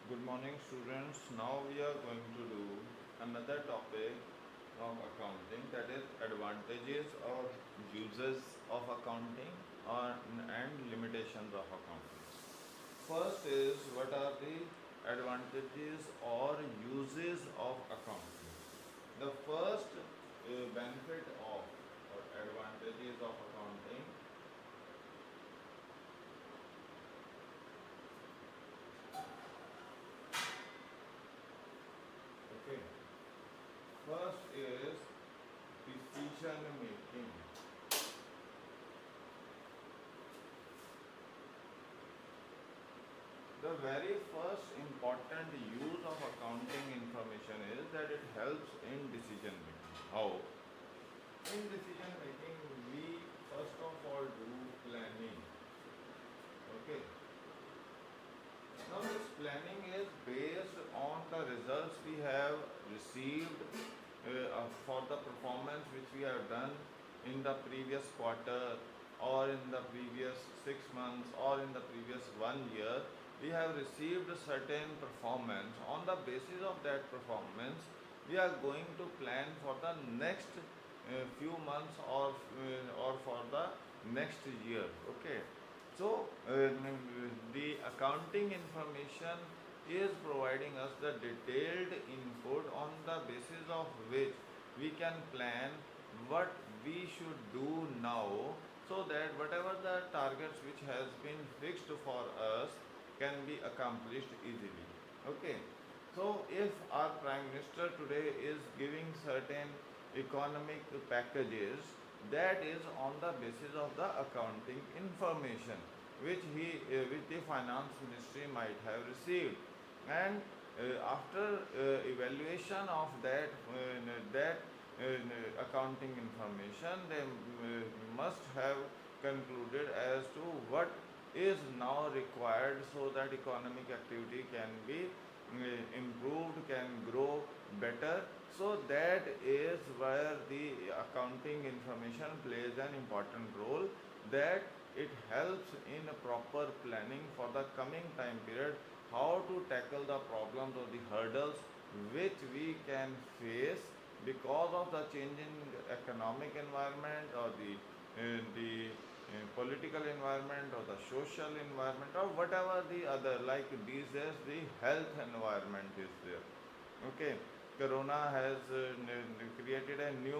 Good morning, students. Now we are going to do another topic of accounting, that is advantages or uses of accounting and limitations of accounting. First is, what are the advantages or uses of accounting? The first benefit of or advantages of accounting. Okay. First is decision making. The very first important use of accounting information is that it helps in decision making. How? In decision making, we first of all do planning. Okay. Now, this planning is based on the results we have received for the performance which we have done in the previous quarter or in the previous 6 months or in the previous 1 year. We have received a certain performance. On the basis of that performance, we are going to plan for the next few months or for the next year. Okay. So, the accounting information is providing us the detailed input on the basis of which we can plan what we should do now, so that whatever the targets which has been fixed for us can be accomplished easily. Okay. So, if our Prime Minister today is giving certain economic packages, that is on the basis of the accounting information which the finance ministry might have received, and after evaluation of that accounting information, they must have concluded as to what is now required so that economic activity can be improved, can grow better. So that is where the accounting information plays an important role, that it helps in a proper planning for the coming time period, how to tackle the problems or the hurdles which we can face because of the changing economic environment or the political environment or the social environment or whatever the other, like these days the health environment is there. Okay. Corona has created a new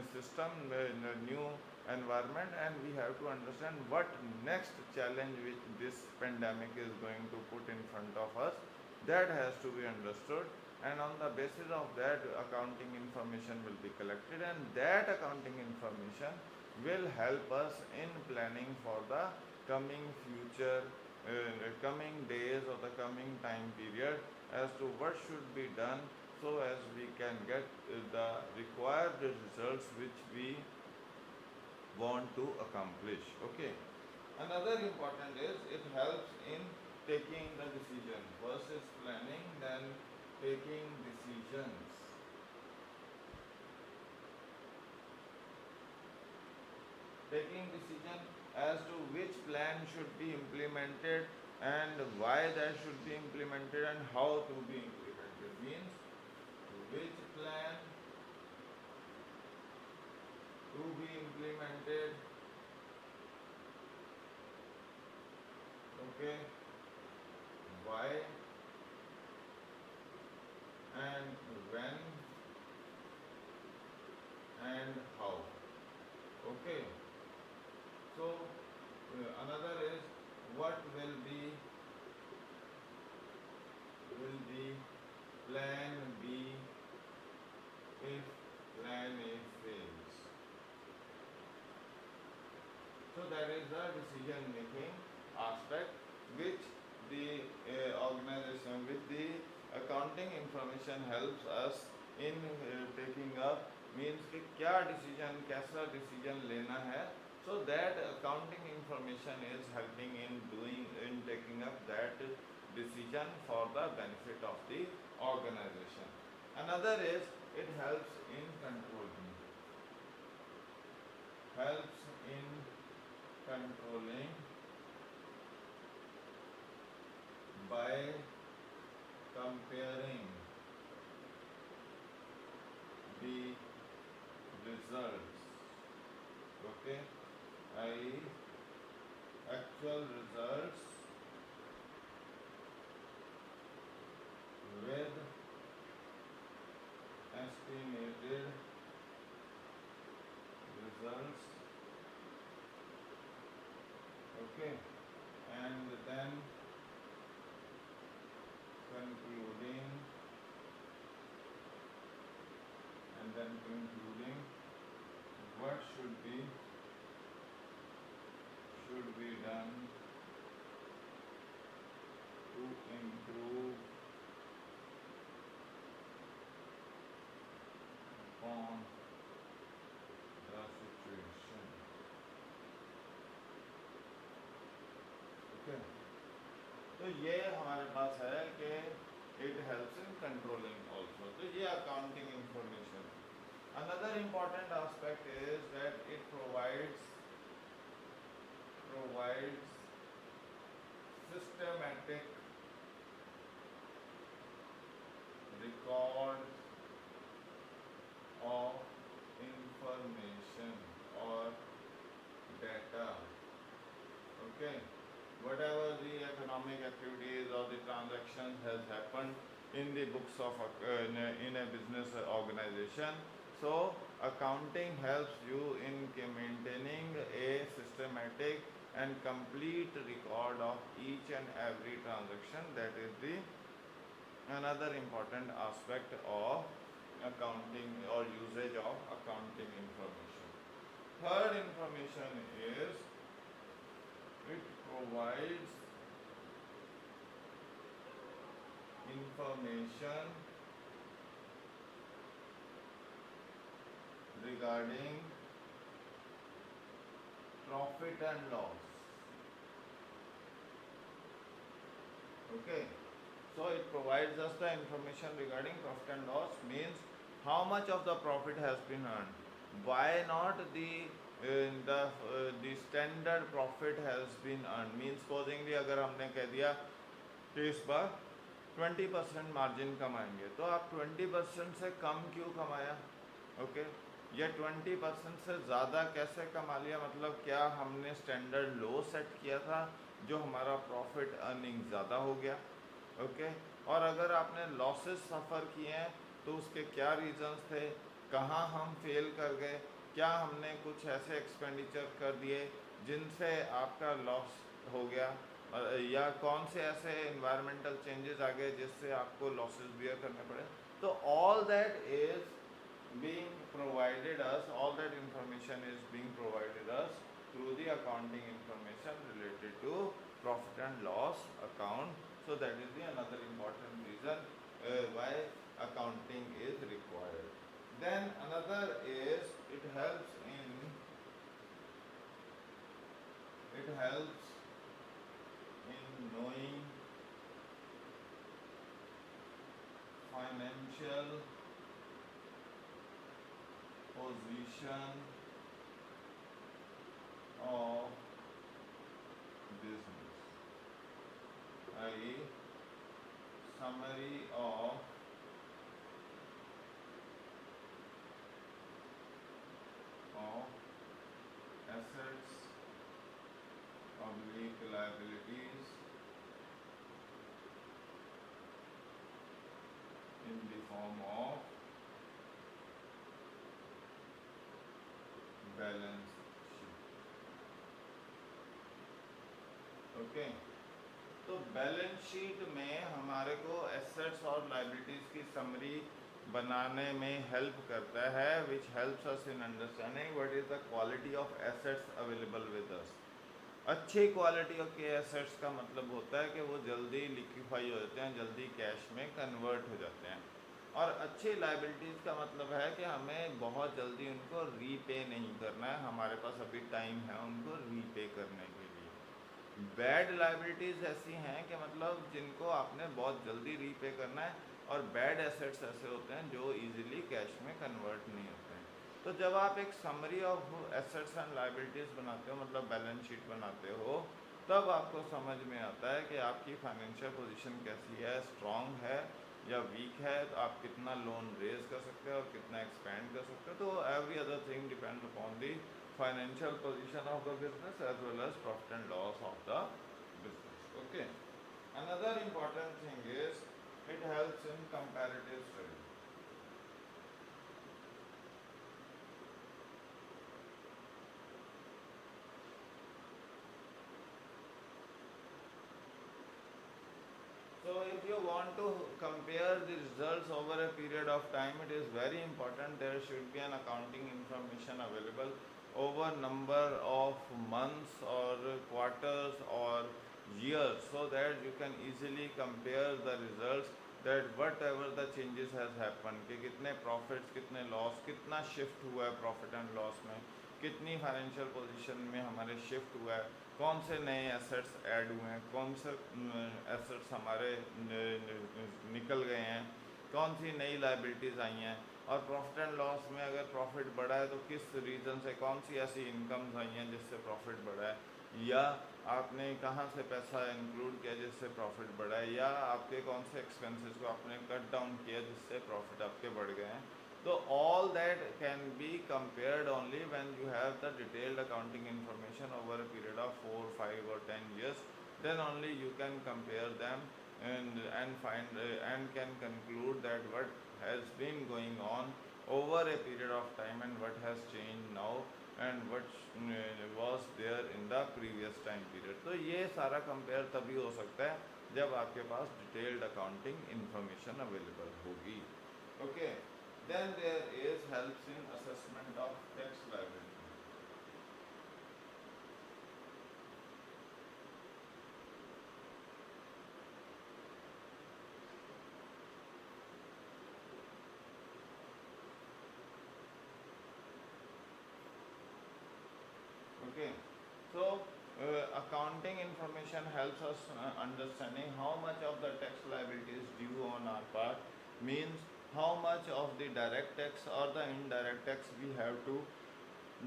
system, a new environment, and we have to understand what next challenge which this pandemic is going to put in front of us. That has to be understood, and on the basis of that, accounting information will be collected, and that accounting information will help us in planning for the coming future, coming days or the coming time period, as to what should be done so as we can get the required results which we want to accomplish. Okay. Another important is, it helps in taking the decision. First is planning, then taking decisions. Taking decision as to which plan should be implemented and why that should be implemented and how to be implemented, means which plan to be implemented. Okay. Why and when and how. Okay. So another is, what will be plan B if plan A fails. So that is the decision making aspect which the organization with the accounting information helps us in taking up, means कि क्या decision, कैसा decision लेना है. So that accounting information is helping in taking up that decision for the benefit of the organization. Another is, it helps in controlling by comparing the results, okay, i.e. actual results with estimated results, okay, and then concluding what should be done to improve upon the situation, okay. तो ये हमारे पास है कि it helps in controlling also. तो ये accounting information. Another important aspect is that it provides systematic record of information or data, okay. Whatever the economic activities or the transactions has happened in the books of in a business organization, so accounting helps you in maintaining a systematic and complete record of each and every transaction. That is the another important aspect of accounting or usage of accounting information. Third information is it provides information regarding profit and loss, okay. So it provides us the information regarding profit and loss, means how much of the profit has been earned, why not the standard profit has been earned, means supposingly अगर हमने कह दिया कि इस बार 20% margin कमाएंगे, तो आप 20% से कम क्यों कमाया, ओके, या 20% से ज़्यादा कैसे कमा लिया, मतलब क्या हमने स्टैंडर्ड लो सेट किया था जो हमारा प्रॉफिट अर्निंग ज़्यादा हो गया, ओके, और अगर आपने लॉसेस सफ़र किए हैं तो उसके क्या रीज़न्स थे, कहाँ हम फेल कर गए, क्या हमने कुछ ऐसे एक्सपेंडिचर कर दिए जिनसे आपका लॉस हो गया, या कौन से ऐसे इन्वायरमेंटल चेंजेस आ गए जिससे आपको लॉसेस बियर करने पड़े. तो all that is being provided us, all that information is being provided us through the accounting information related to profit and loss account. So that is the another important reason why accounting is required. Then another is it helps in knowing financial position of business, i.e. summary of assets oblique liabilities in the form of balance sheet, okay. तो balance sheet में हमारे को assets और liabilities की summary बनाने में help करता है, which helps us in understanding what is the quality of assets available with us. अच्छी क्वालिटी के एसेट्स का मतलब होता है कि वो जल्दी लिक्विफाई हो जाते हैं, जल्दी कैश में कन्वर्ट हो जाते हैं, और अच्छी लायबिलिटीज़ का मतलब है कि हमें बहुत जल्दी उनको रीपे नहीं करना है, हमारे पास अभी टाइम है उनको रीपे करने के लिए. बैड लायबिलिटीज़ ऐसी हैं कि मतलब जिनको आपने बहुत जल्दी रीपे करना है, और बैड एसेट्स ऐसे होते हैं जो इजीली कैश में कन्वर्ट नहीं होते हैं. तो जब आप एक summary of assets and liabilities बनाते हो, मतलब बैलेंस शीट बनाते हो, तब आपको समझ में आता है कि आपकी फाइनेंशियल पोजीशन कैसी है, स्ट्रॉन्ग है या वीक है, तो आप कितना लोन रेज कर सकते हो और कितना एक्सपेंड कर सकते हो। तो every other thing depend upon the financial position of the business as well as profit and loss of the business. Okay. Another important thing is it helps in comparative study. So if you want to compare the results over a period of time, it is very important there should be an accounting information available over number of months or quarters or years, so that you can easily compare the results, that whatever the changes has happened, कि कितने profits, कितने loss, कितना shift हुआ है profit and loss में, कितनी financial position में हमारे शिफ्ट हुआ है, कौन से नए एसेट्स ऐड हुए हैं, कौन से एसेट्स हमारे निकल गए हैं, कौन सी नई लाइबिलिटीज़ आई हैं, और प्रॉफिट एंड लॉस में अगर प्रॉफिट बढ़ा है तो किस रीज़न से, कौन सी ऐसी इनकम्स आई हैं जिससे प्रॉफिट बढ़ा है, या आपने कहाँ से पैसा इंक्लूड किया जिससे प्रॉफिट बढ़ा है, या आपके कौन से एक्सपेंसेस को आपने कट डाउन किया जिससे प्रॉफिट आपके बढ़ गए हैं। So all that can be compared only when you have the detailed accounting information over a period of 4, 5 or 10 years. Then only you can compare them and find and can conclude that what has been going on over a period of time and what has changed now and what was there in the previous time period. तो ये सारा compare तभी हो सकता है जब आपके पास detailed accounting information available होगी. Okay. Then there is helps in assessment of tax liability. Okay, so accounting information helps us understanding how much of the tax liability is due on our part, means how much of the direct tax or the indirect tax we have to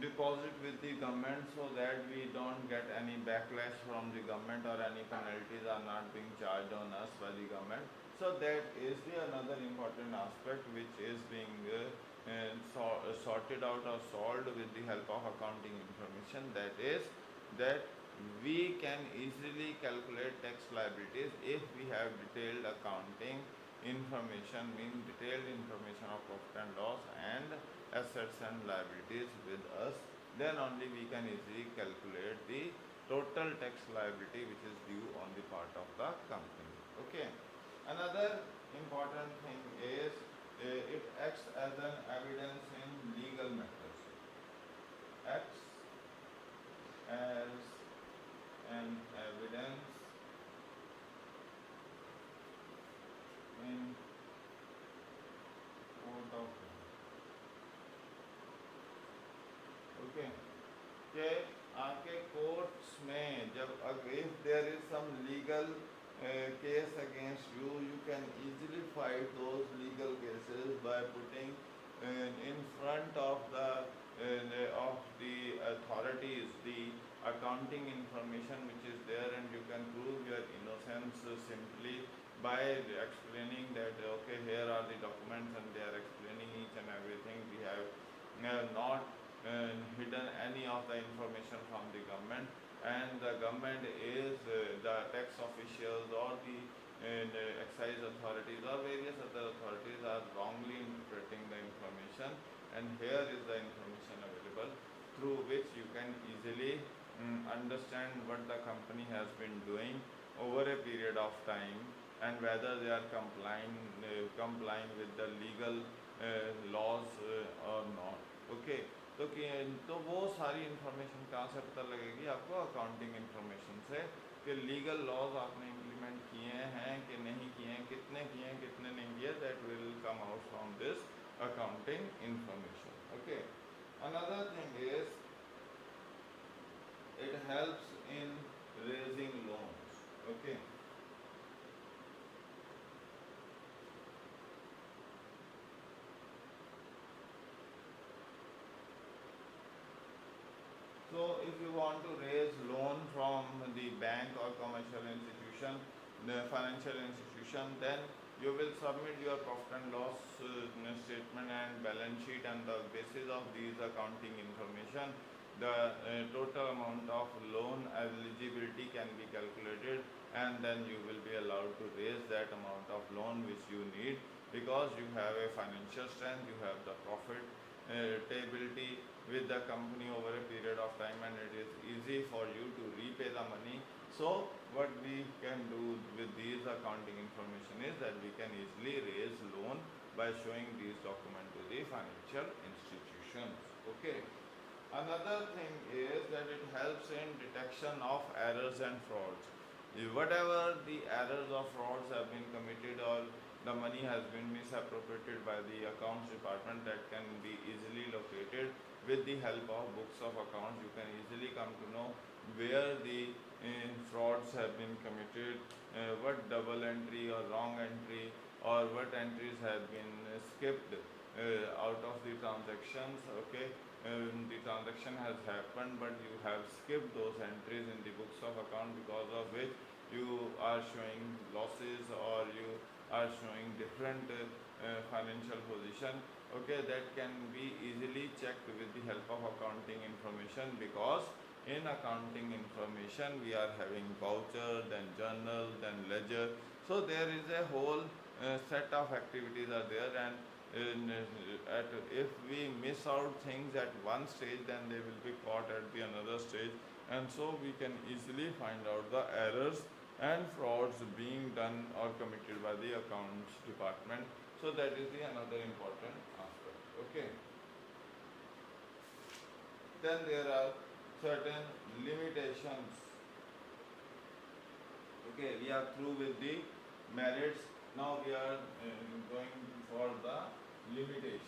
deposit with the government, so that we don't get any backlash from the government or any penalties are not being charged on us by the government. So that is the another important aspect which is being sorted out or solved with the help of accounting information. That is that we can easily calculate tax liabilities if we have detailed accounting information, means detailed information of profit and loss and assets and liabilities with us. Then only we can easily calculate the total tax liability which is due on the part of the company. Okay. Another important thing is it acts as an evidence in legal matters. Acts as an evidence in court of law. Okay. कि आपके courts में जब if there is some legal case against you, you can easily fight those legal cases by putting in front of the authorities the accounting information which is there, and you can prove your innocence simply by explaining that okay, here are the documents and they are explaining each and everything. We have not hidden any of the information from the government, and the government is the tax officials or the excise authorities or various other authorities are wrongly interpreting the information, and here is the information available through which you can easily understand what the company has been doing over a period of time and whether they are complying with the legal laws or not. Okay. तो वो सारी information कहाँ से पता लगेगी आपको? Accounting information से, कि लीगल लॉज आपने इम्प्लीमेंट किए हैं कि नहीं किए हैं, कितने किए हैं कितने नहीं किए, that will come out from this accounting information. Okay. Another thing is it helps in raising loans. Okay. So if you want to raise loan from the bank or commercial institution, the financial institution, then you will submit your profit and loss statement and balance sheet, and the basis of these accounting information, the total amount of loan eligibility can be calculated, and then you will be allowed to raise that amount of loan which you need, because you have a financial strength, you have the profitability with the company over a period of time, and it is easy for you to repay the money. So what we can do with these accounting information is that we can easily raise loan by showing these documents to the financial institutions. Okay. Another thing is that it helps in detection of errors and frauds. Whatever the errors or frauds have been committed, or the money has been misappropriated by the accounts department, that can be easily located with the help of books of accounts. You can easily come to know where the frauds have been committed, what double entry or wrong entry, or what entries have been skipped out of the transactions. Okay, the transaction has happened, but you have skipped those entries in the books of account, because of which you are showing losses, or you are showing different financial position. Okay, that can be easily checked with the help of accounting information, because in accounting information we are having voucher, then journal, then ledger. So there is a whole set of activities are there, and if we miss out things at one stage, then they will be caught at the another stage, and so we can easily find out the errors and frauds being done or committed by the accounts department. So that is the another important aspect. Okay. Then there are certain limitations. Okay, we are through with the merits. Now we are going for the limitations.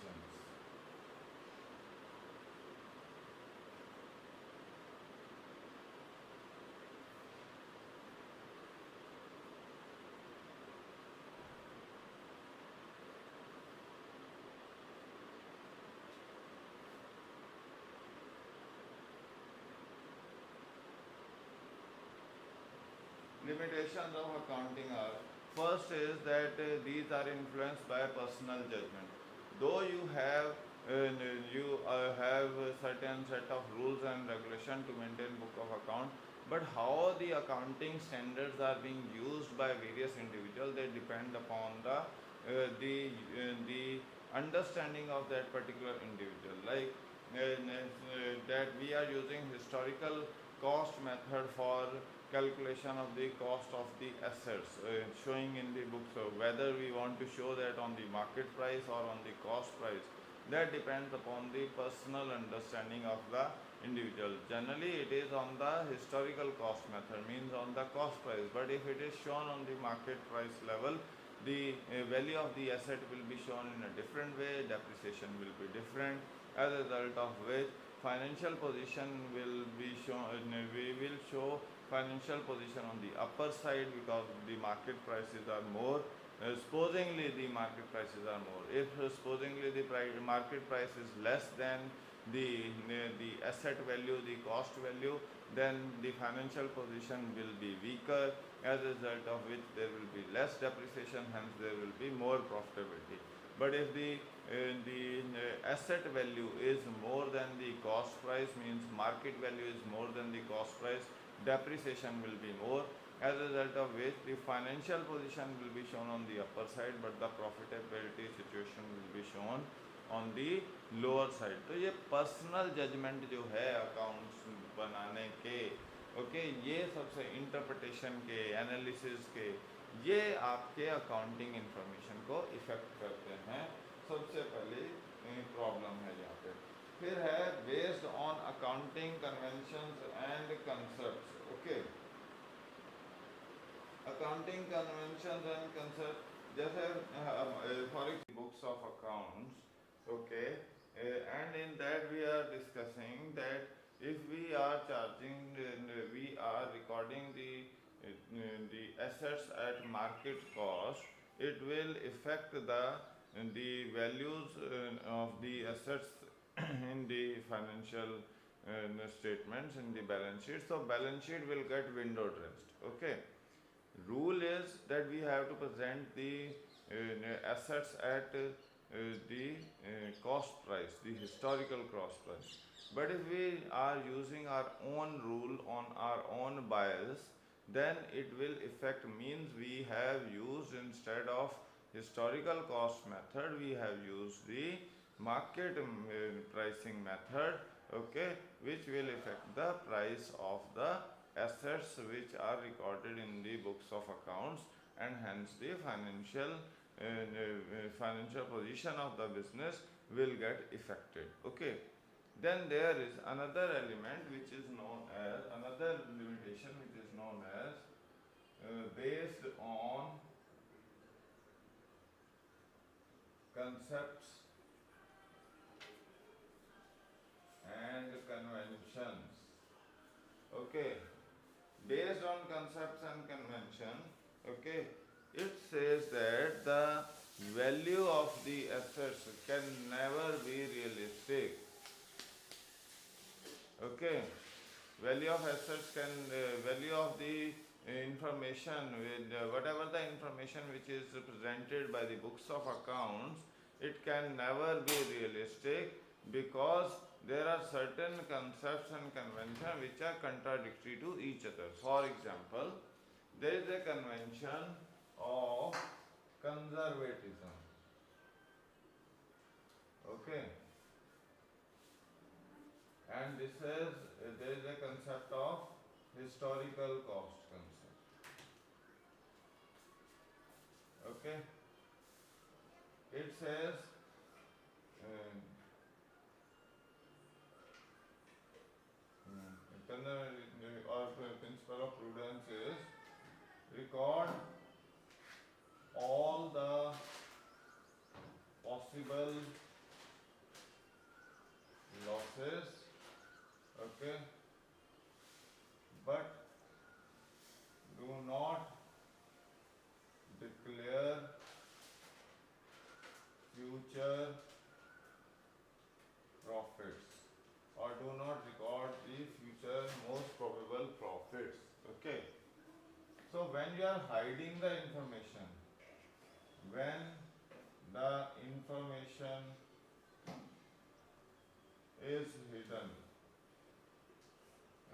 Limitations of accounting are, first is that these are influenced by personal judgment. Though you have a certain set of rules and regulation to maintain book of account, but how the accounting standards are being used by various individuals, they depend upon the understanding of that particular individual. Like that we are using historical cost method for calculation of the cost of the assets showing in the book. So whether we want to show that on the market price or on the cost price, that depends upon the personal understanding of the individual. Generally it is on the historical cost method, means on the cost price, but if it is shown on the market price level, the value of the asset will be shown in a different way, depreciation will be different, as a result of which financial position will be shown. We will show financial position on the upper side, because the market prices are more. Supposingly the market prices are more. If supposingly the market price is less than the asset value, the cost value, then the financial position will be weaker, as a result of which there will be less depreciation, hence there will be more profitability. But if the asset value is more than the cost price, means market value is more than the cost price, depreciation will be more, as a result of which the financial position will be shown on the upper side, but the profitability situation will be shown on the lower side. तो ये personal judgement जो है accounts बनाने के, okay, ये सबसे interpretation के, analysis के, ये आपके अकाउंटिंग इंफॉर्मेशन को इफेक्ट करते हैं। सबसे पहले प्रॉब्लम है यहाँ पे। फिर है based on accounting conventions and concepts. Okay, accounting conventions and concept, जैसे for books of accounts, okay, and in that we are discussing that if we are charging, we are recording the assets at market cost, it will affect the values of the assets in the financial statements in the balance sheet. So balance sheet will get window dressed. Okay. Rule is that we have to present the assets at the cost price, the historical cost price. But if we are using our own rule on our own bias, then it will affect, means we have used, instead of historical cost method, we have used the market pricing method, okay, which will affect the price of the assets which are recorded in the books of accounts, and hence the financial position of the business will get affected. Okay. Then there is another element which is known as, another limitation which is known as based on concepts and conventions. Okay. Based on concepts and convention, okay, it says that the value of the assets can never be realistic. Okay, value of assets can, value of the information, with whatever the information which is presented by the books of accounts, it can never be realistic, because there are certain concepts and conventions which are contradictory to each other. For example, there is a convention of conservatism. Okay. And this is, there is a concept of historical cost concept. Okay. It says or principle of prudence is record all the possible losses, okay, but do not declare future profits, or do not record the future most probable profits. Okay. So when you are hiding the information, when the information is hidden,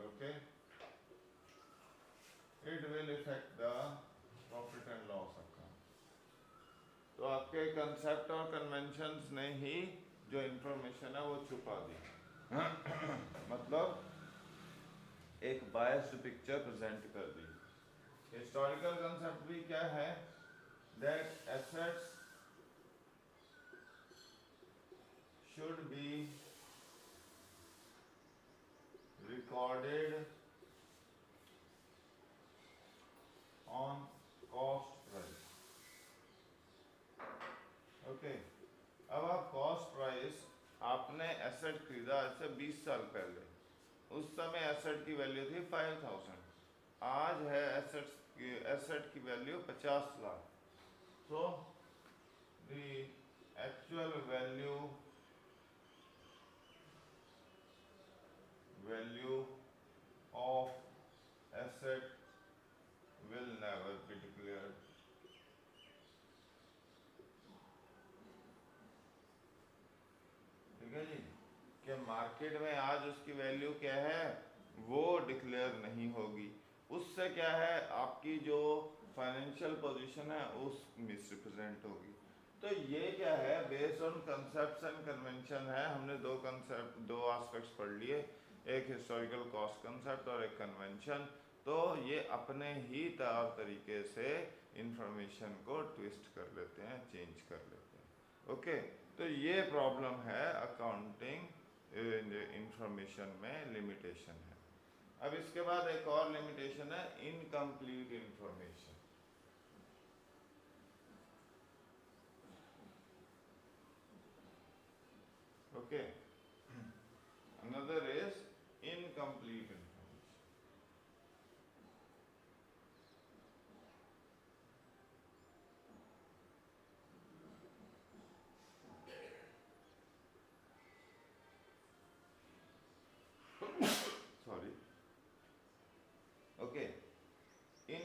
okay, it will affect the profit and loss account. तो आपके concept और conventions ने ही जो information है वो छुपा दी मतलब एक बायस्ड पिक्चर प्रेजेंट कर दी. हिस्टोरिकल कंसेप्ट भी क्या है, that assets should be recorded on cost price. Okay. अब आप कॉस्ट प्राइस, आपने एसेट खरीदा आज से 20 साल पहले, उस समय एसेट की वैल्यू थी 5000, आज है एसेट की value 50 lakh. So the actual value of asset will never be declared. ठीक है जी, कि मार्केट में आज उसकी वैल्यू क्या है वो डिक्लेयर नहीं होगी. उससे क्या है, आपकी जो फाइनेंशियल पोजीशन है उस मिसरिप्रेजेंट होगी. तो ये क्या है, based on concepts and convention है. हमने दो कंसेप्ट, दो एस्पेक्ट्स पढ़ लिए, एक हिस्टोरिकल कॉस्ट कंसेप्ट और एक कन्वेंशन. तो ये अपने ही तरीके से इंफॉर्मेशन को ट्विस्ट कर लेते हैं, चेंज कर लेते हैं. ओके. तो ये प्रॉब्लम है अकाउंटिंग इंफॉर्मेशन में, लिमिटेशन है. अब इसके बाद एक और लिमिटेशन है, incomplete information. Okay. another is incomplete information.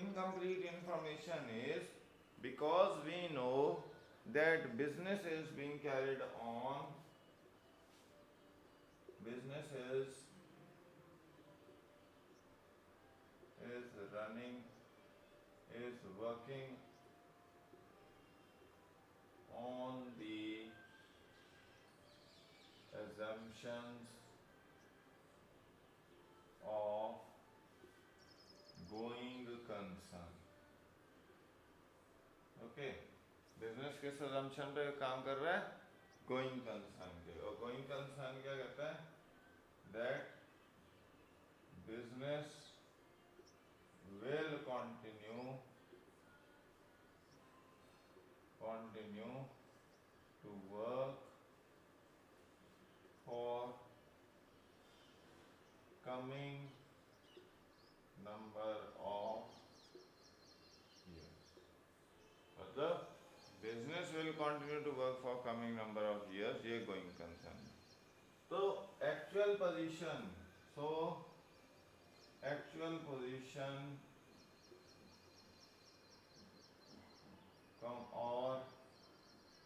incomplete information is because we know that business is being carried on, business is running, is working on the assumptions of going concern. Okay, business किस assumption पे काम कर रहा है? Going concern के। और going concern क्या कहता है? That business will continue to work for coming number of years. मतलब business will continue to work for coming number of years, ये going concern है। तो actual position, so actual position or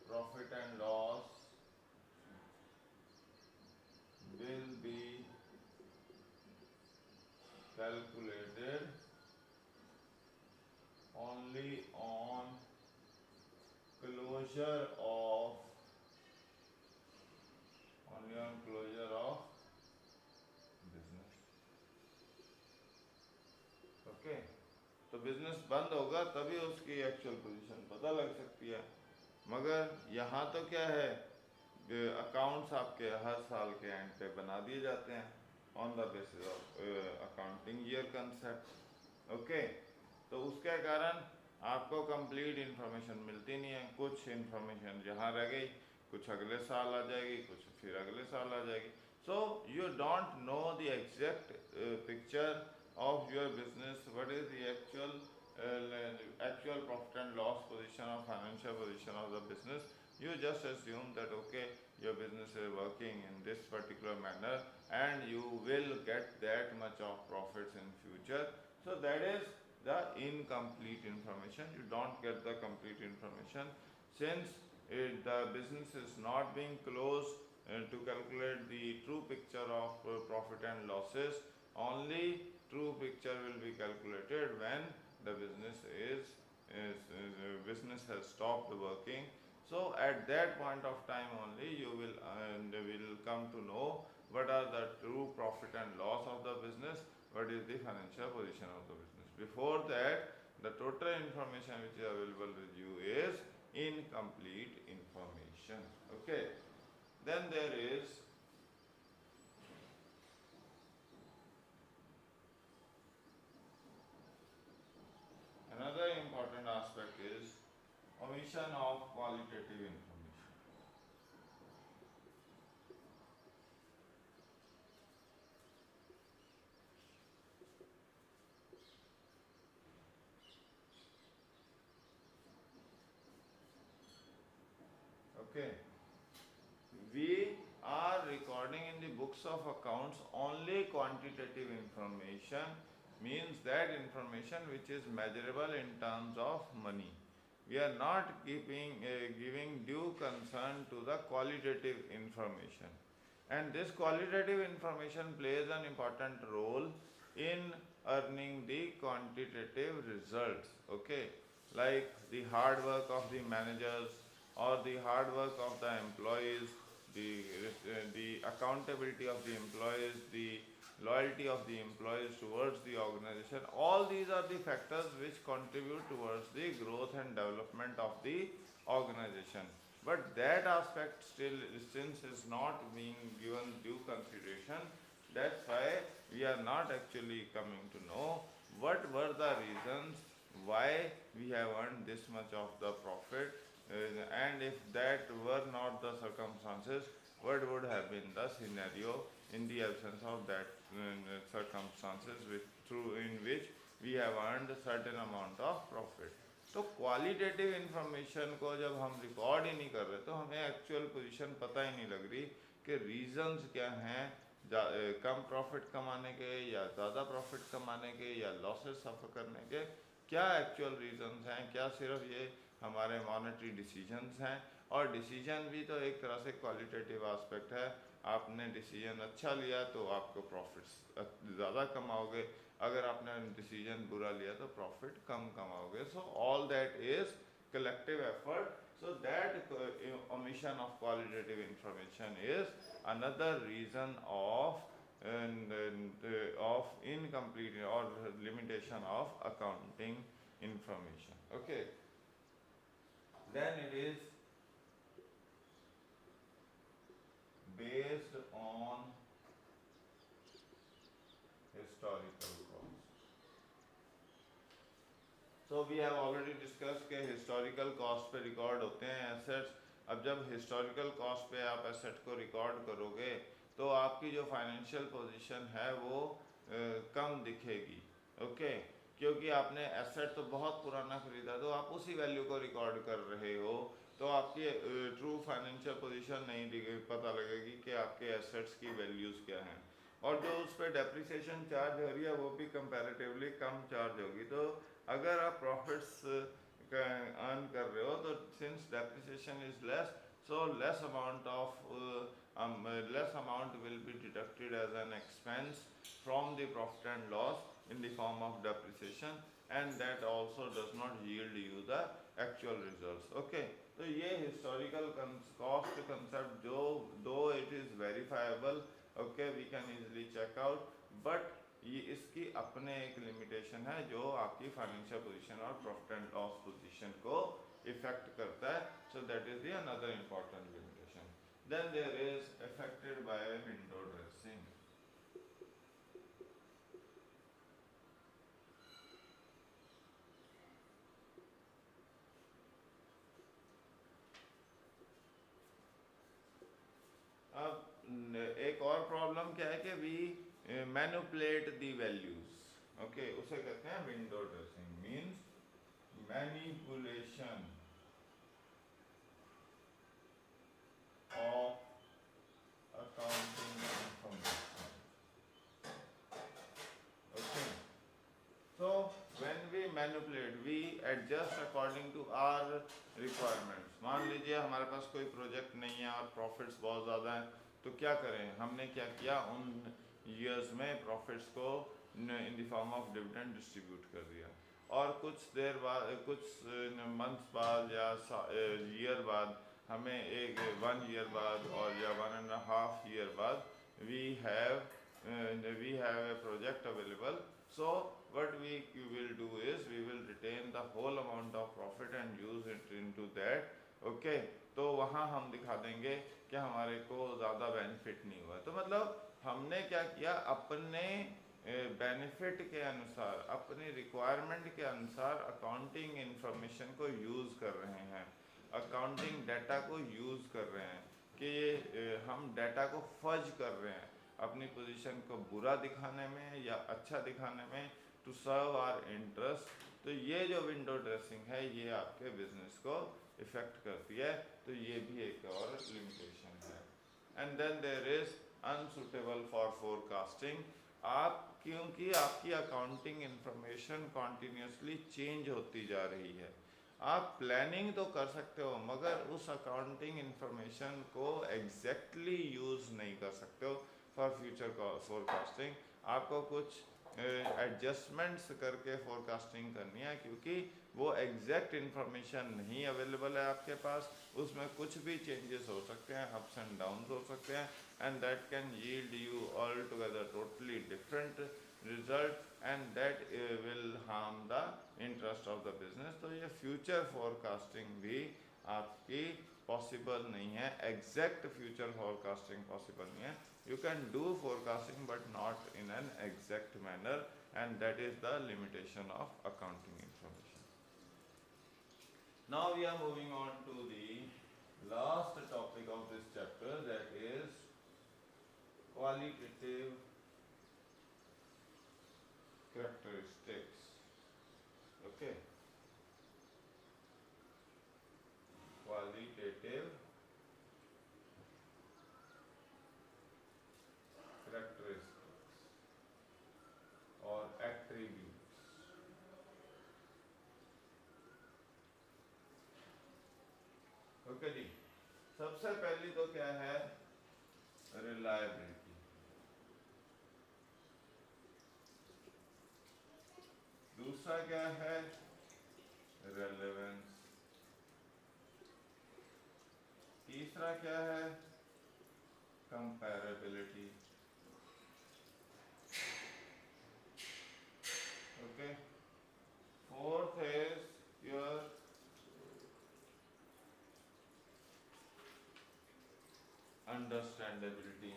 profit and loss will be calculated only on closure of business. Okay, तो business बंद होगा तभी उसकी actual position पता लग सकती है। मगर यहाँ तो क्या है, अकाउंट्स आपके हर साल के एंड पे बना दिए जाते हैं on the basis of accounting year concept. Okay, तो उसके कारण आपको कंप्लीट इंफॉर्मेशन मिलती नहीं है। कुछ इंफॉर्मेशन जहाँ रह गई, कुछ अगले साल आ जाएगी, कुछ फिर अगले साल आ जाएगी। So you don't know the exact picture of your business, what is the actual profit and loss position or financial position of the business. You just assume that okay, your business is working in this particular manner and you will get that much of profits in future. So that is the incomplete information. You don't get the complete information since the business is not being closed to calculate the true picture of profit and losses. Only true picture will be calculated when the business business has stopped working. So at that point of time only you will come to know what are the true profit and loss of the business, what is the financial position of the business. Before that, the total information which is available with you is incomplete information. Okay, then there is another important aspect is omission of qualitative information. Okay, we are recording in the books of accounts only quantitative information, means that information which is measurable in terms of money. We are not giving due concern to the qualitative information, and this qualitative information plays an important role in earning the quantitative results. Okay, like the hard work of the managers or the hard work of the employees, the accountability of the employees, the loyalty of the employees towards the organization. All these are the factors which contribute towards the growth and development of the organization. But that aspect still, since is not being given due consideration, that's why we are not actually coming to know what were the reasons why we have earned this much of the profit, and if that were not the circumstances, what would have been the scenario in the absence of that circumstances in which we have earned a certain amount of profit. तो qualitative information को जब हम record ही नहीं कर रहे तो हमें actual position पता ही नहीं लग रही कि रीजंस क्या हैं कम प्रॉफिट कमाने के या ज़्यादा प्रॉफिट कमाने के या लॉसेस सफ़र करने के, क्या एक्चुअल रीजंस हैं, क्या सिर्फ ये हमारे मॉनेटरी डिसीजंस हैं। और डिसीजन भी तो एक तरह से क्वालिटेटिव एस्पेक्ट है। आपने डिसीजन अच्छा लिया तो आपको प्रॉफिट्स ज़्यादा कमाओगे, अगर आपने डिसीजन बुरा लिया तो प्रॉफिट कम कमाओगे। So all that is collective effort. So that omission of qualitative information is another reason of incomplete or limitation of accounting information. Okay, then it is based on historical cause. So we have already discussed कि historical cost पे record होते हैं assets। अब जब historical cost पे आप asset को record करोगे तो आपकी जो फाइनेंशियल पोजीशन है वो कम दिखेगी। ओके, क्योंकि आपने एसेट तो बहुत पुराना खरीदा तो आप उसी वैल्यू को रिकॉर्ड कर रहे हो, तो आपकी ट्रू फाइनेंशियल पोजीशन नहीं पता लगेगी कि आपके एसेट्स की वैल्यूज़ क्या हैं। और जो उस पर डेप्रिसिएशन चार्ज हो रही है वो भी कंपैरेटिवली कम चार्ज होगी। तो अगर आप प्रॉफिट्स अर्न कर रहे हो तो since depreciation is less, so less amount will be deducted as an expense from the profit and loss in the form of depreciation, and that also does not yield you the actual results. Okay, तो ये historical cost concept जो though it is verifiable, okay, we can easily check out, but ये इसकी अपने एक limitation है जो आपकी फाइनेंशियल पोजीशन और प्रॉफिट एंड लॉस पोजीशन को इफेक्ट करता है। So that is the another important limitation. Then there is affected by window dressing. अब एक और प्रॉब्लम क्या है कि we manipulate the values. Okay, उसे कहते हैं window dressing, means manipulation of accounting information. Okay, so when we manipulate, we adjust according to our requirements. मान लीजिए हमारे पास कोई प्रोजेक्ट नहीं है और प्रॉफिट्स बहुत ज़्यादा हैं, तो क्या करें? हमने क्या किया, उन ईयर्स में प्रॉफिट्स को in the form of dividend distribute कर दिया, और कुछ देर बाद, कुछ मंथ्स बाद या ईयर बाद हमें एक 1 ईयर बाद और या 1.5 ईयर बाद we have a project available. So what we will do is we will retain the whole amount of profit and use it into that. Okay, तो वहाँ हम दिखा देंगे कि हमारे को ज़्यादा बेनिफिट नहीं हुआ। तो मतलब हमने क्या किया, अपने बेनिफिट के अनुसार, अपनी रिक्वायरमेंट के अनुसार अकाउंटिंग इंफॉर्मेशन को यूज़ कर रहे हैं, अकाउंटिंग डाटा को यूज़ कर रहे हैं कि हम डाटा को फज कर रहे हैं अपनी पोजीशन को बुरा दिखाने में या अच्छा दिखाने में, टू सर्व आवर इंटरेस्ट। तो ये जो विंडो ड्रेसिंग है ये आपके बिजनेस को इफ़ेक्ट करती है, तो ये भी एक और लिमिटेशन है। And then there is unsuitable for forecasting. आप, क्योंकि आपकी अकाउंटिंग इंफॉर्मेशन कॉन्टीन्यूसली चेंज होती जा रही है, आप प्लानिंग तो कर सकते हो मगर उस अकाउंटिंग इंफॉर्मेशन को एग्जैक्टली यूज़ नहीं कर सकते हो फॉर फ्यूचर फोरकास्टिंग। आपको कुछ एडजस्टमेंट्स करके फोरकास्टिंग करनी है, क्योंकि वो एग्जैक्ट इंफॉर्मेशन नहीं अवेलेबल है आपके पास, उसमें कुछ भी चेंजेस हो सकते हैं, अप्स एंड डाउन्स हो सकते हैं, and that can yield you all together totally different result, and that will harm the interest of the business. तो ये फ्यूचर फोरकास्टिंग भी आपकी पॉसिबल नहीं है, एग्जैक्ट फ्यूचर फोरकास्टिंग पॉसिबल नहीं है। You can do forecasting but not in an exact manner, and that is the limitation of accounting information. Now we are moving on to the last topic of this chapter, that is qualitative characteristics. Okay, qualitative characteristics or attributes. Okay जी, सबसे पहली तो क्या है, reliability. दूसरा क्या है, relevance. तीसरा क्या है, comparability. Okay, fourth is your understandability.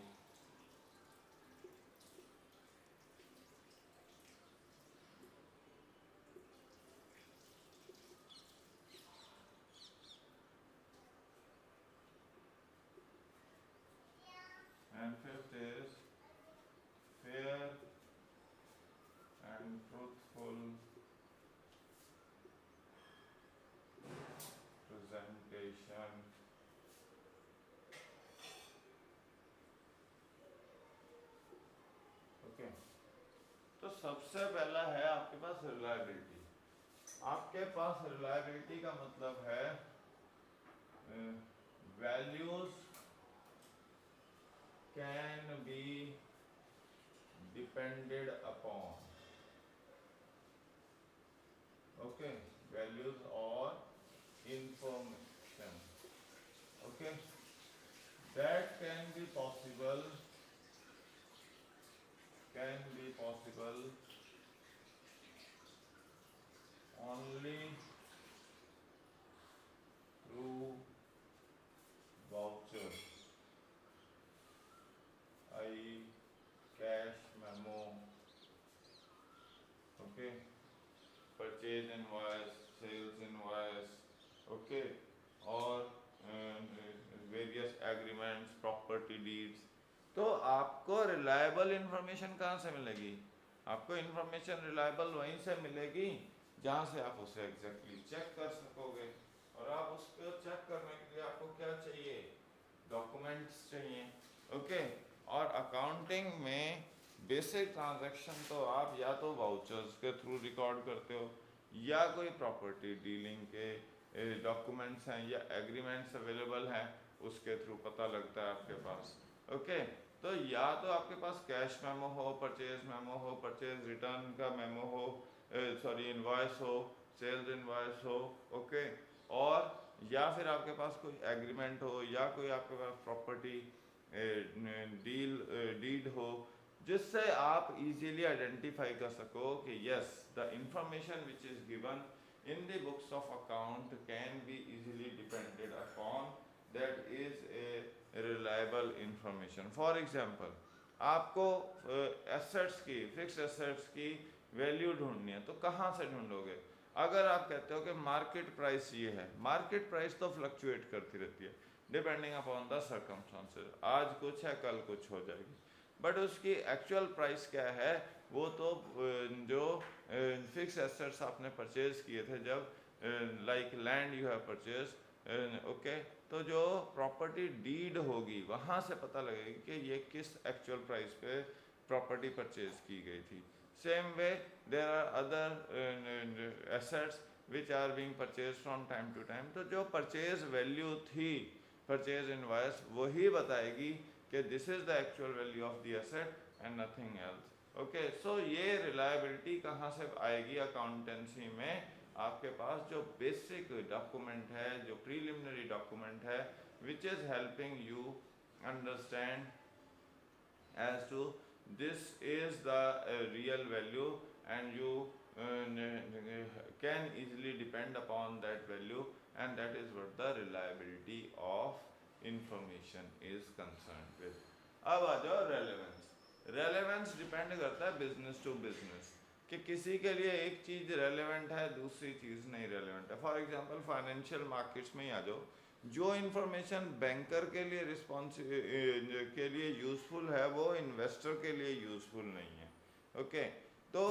And fifth is fair and truthful presentation। Okay, तो सबसे पहला है आपके पास रिलायबिलिटी। आपके पास रिलायबिलिटी का मतलब है values can be depended upon. Okay, values और information, okay, that can be possible only through vouchers, i.e. cash memo, okay, purchase invoice, sales invoice, okay, और वेरियस एग्रीमेंट्स, प्रॉपर्टी डीड्स। तो आपको reliable information कहाँ से मिलेगी? आपको information reliable वहीं से मिलेगी जहाँ से आप उसे एग्जैक्टली चेक कर सकोगे। और आप उसको चेक करने के लिए आपको क्या चाहिए? डॉक्यूमेंट्स चाहिए। ओके, और अकाउंटिंग में बेसिक ट्रांजैक्शन तो आप या तो वाउचर्स के थ्रू रिकॉर्ड करते हो, या कोई प्रॉपर्टी डीलिंग के डॉक्यूमेंट्स हैं या एग्रीमेंट्स अवेलेबल हैं उसके थ्रू पता लगता है आपके पास। ओके, तो या तो आपके पास कैश मेमो हो, परचेज मेमो हो, परचेज रिटर्न का मेमो हो, सॉरी इनवॉइस हो, सेल्स इनवॉइस हो, ओके, और या फिर आपके पास कोई एग्रीमेंट हो, या कोई आपके पास प्रॉपर्टी डीड हो, जिससे आप इजीली आइडेंटिफाई कर सको कि yes the information which is given in the books of account can be easily depended upon, that is a reliable information। For example, आपको एसेट्स की, फिक्स एसेट्स की वैल्यू ढूंढनी है, तो कहाँ से ढूंढोगे? अगर आप कहते हो कि मार्केट प्राइस ये है, मार्केट प्राइस तो फ्लक्चुएट करती रहती है डिपेंडिंग अपॉन द सर्कमस्टांसेस, आज कुछ है कल कुछ हो जाएगी, बट उसकी एक्चुअल प्राइस क्या है वो तो जो फिक्स एसेट्स आपने परचेज किए थे, जब like land you have purchase, okay, तो जो प्रॉपर्टी डीड होगी वहाँ से पता लगेगा कि ये किस एक्चुअल प्राइस पे प्रॉपर्टी परचेज की गई थी। Same way there are other assets which are being purchase from time to time, तो जो परचेज वैल्यू थी परचेज इनवॉइस वही बताएगी कि this is the actual value of the asset and nothing else. Okay, so ये reliability कहाँ से आएगी अकाउंटेंसी में? आपके पास जो बेसिक डॉक्यूमेंट है, जो प्रीलिमिनरी डॉक्यूमेंट है, which is helping you understand as to this is the real value, and you can easily depend upon that value, and that is what the reliability of information is concerned with। अब आ जाओ relevance. Relevance depend करता है business to business, कि किसी के लिए एक चीज़ relevant है दूसरी चीज़ नहीं रेलेवेंट है। फॉर एग्जांपल फाइनेंशियल मार्केट्स में ही आ जाओ, जो इन्फॉर्मेशन बैंकर के लिए के लिए यूज़फुल है वो इन्वेस्टर के लिए यूज़फुल नहीं है। ओके, तो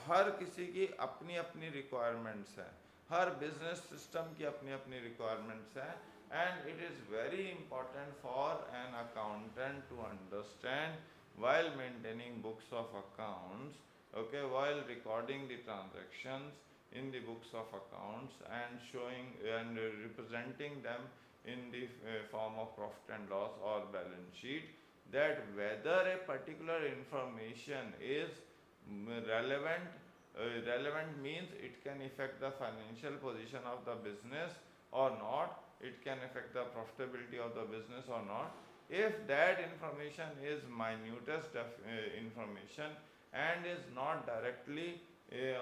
हर किसी की अपनी अपनी रिक्वायरमेंट्स हैं, हर बिजनेस सिस्टम की अपनी अपनी रिक्वायरमेंट्स हैं, and it is very important for an accountant to understand while maintaining books of accounts, okay, while recording the transactions, in the books of accounts and showing and representing them in the form of profit and loss or balance sheet, that whether a particular information is relevant. Relevant means it can affect the financial position of the business or not, it can affect the profitability of the business or not. If that information is minutest information and is not directly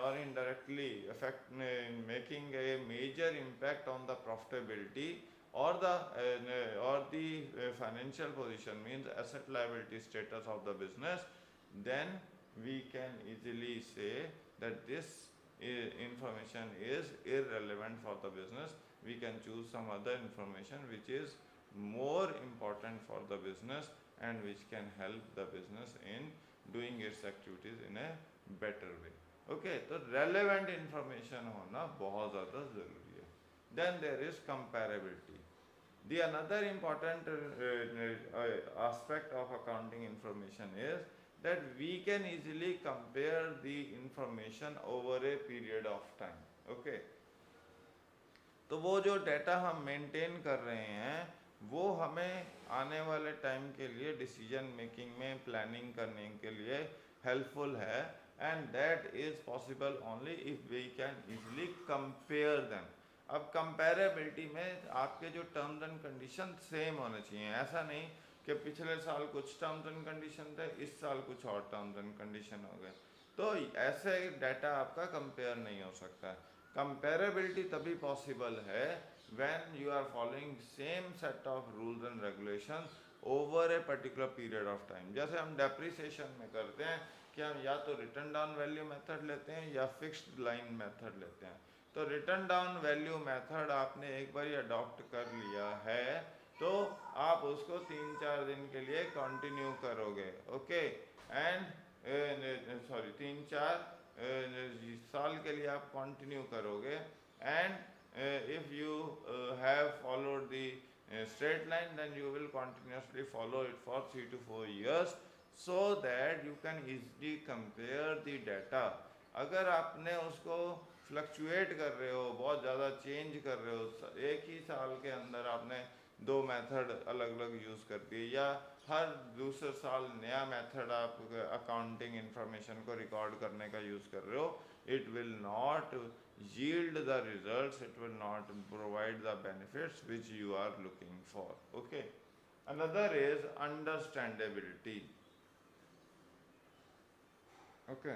or indirectly making a major impact on the profitability or the financial position, means asset liability status of the business, then we can easily say that this information is irrelevant for the business. We can choose some other information which is more important for the business and which can help the business in doing its activities in a better way. Okay तो relevant information होना बहुत ज़्यादा ज़रूरी है. Then there is comparability. The another important aspect of accounting information is that we can easily compare the information over a period of time. Okay. तो वो जो data हम मेंटेन कर रहे हैं वो हमें आने वाले टाइम के लिए डिसीजन मेकिंग में प्लानिंग करने के लिए हेल्पफुल है, and that is possible only if we can easily compare them. अब कंपेरेबिलिटी में आपके जो टर्म्स एंड कंडीशन सेम होने चाहिए. ऐसा नहीं कि पिछले साल कुछ टर्म्स एंड कंडीशन थे, इस साल कुछ और टर्म्स एंड कंडीशन हो गए, तो ऐसे डाटा आपका कंपेयर नहीं हो सकता. कंपेरेबिलिटी तभी पॉसिबल है when you are following same set of rules and regulations over a particular period of time. जैसे हम डेप्रिसिएशन में करते हैं कि हम या तो रिटर्न डाउन वैल्यू मेथड लेते हैं या फिक्स्ड लाइन मेथड लेते हैं. तो रिटर्न डाउन वैल्यू मेथड आपने एक बार अडॉप्ट कर लिया है तो आप उसको 3-4 दिन के लिए कंटिन्यू करोगे. ओके. एंड सॉरी 3-4 साल के लिए आप कंटिन्यू करोगे. And if you have followed the straight line, then you will continuously follow it for 3 to 4 years so that you can easily compare the data. अगर आपने उसको फ्लक्चुएट कर रहे हो, बहुत ज़्यादा चेंज कर रहे हो, एक ही साल के अंदर आपने 2 मेथड अलग अलग यूज़ कर दिए या हर दूसरे साल नया मेथड आप अकाउंटिंग इंफॉर्मेशन को रिकॉर्ड करने का यूज़ कर रहे हो, it will not yield the results, it will not provide the benefits which you are looking for. Okay. Another is understandability. Okay.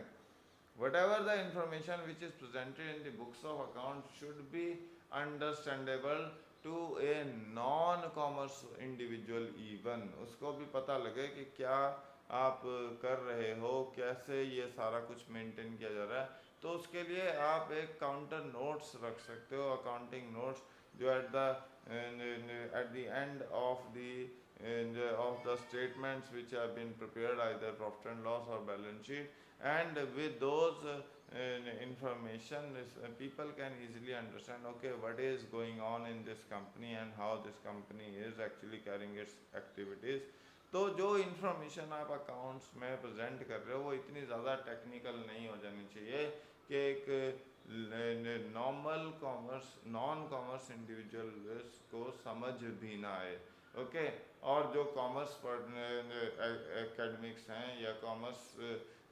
Whatever the information which is presented in the books of accounts should be understandable to a non-commerce individual even. उसको भी पता लगे कि क्या आप कर रहे हो, कैसे ये सारा कुछ मेंटेन किया जा रहा है. तो उसके लिए आप एक काउंटर नोट्स रख सकते हो, अकाउंटिंग नोट्स, जो at the end of the statements which have been prepared either profit and loss और balance sheet, and with those information people can easily understand, okay, what is going on in this company and how this company is actually carrying its activities. तो जो information आप accounts में present कर रहे हो वो इतनी ज़्यादा टेक्निकल नहीं हो जानी चाहिए कि एक नॉन कॉमर्स इंडिविजुअल को समझ भी ना आए. ओके. और जो कॉमर्स एकेडमिक्स हैं या कॉमर्स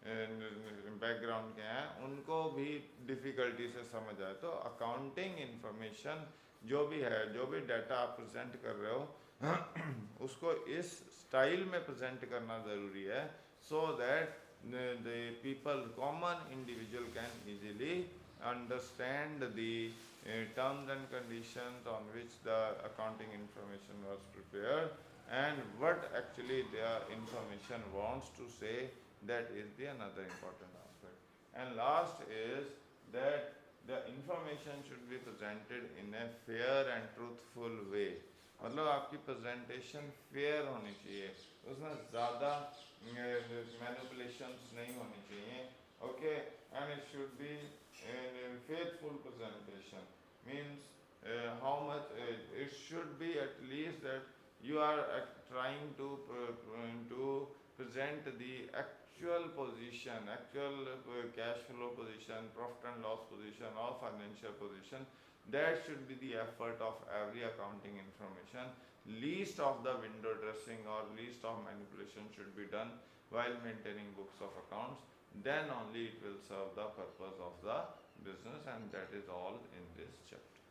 बैकग्राउंड के हैं उनको भी डिफ़िकल्टी से समझ आए. तो अकाउंटिंग इंफॉर्मेशन जो भी है, जो भी डाटा आप प्रेजेंट कर रहे हो उसको इस स्टाइल में प्रेजेंट करना ज़रूरी है, so that the people, common individual can easily understand the terms and conditions on which the accounting information was prepared and what actually their information wants to say. That is the another important aspect. And last is that the information should be presented in a fair and truthful way. मतलब आपकी presentation fair होनी चाहिए, उसमें ज़्यादा manipulations नहीं होनी चाहिए. Okay. And it should be faithful presentation, means how much it should be at least that you are trying to present the actual position, actual cash flow position, profit and loss position or financial position. That should be the effort of every accounting information. Least of the window dressing or least of manipulation should be done while maintaining books of accounts. Then only it will serve the purpose of the business, and that is all in this chapter.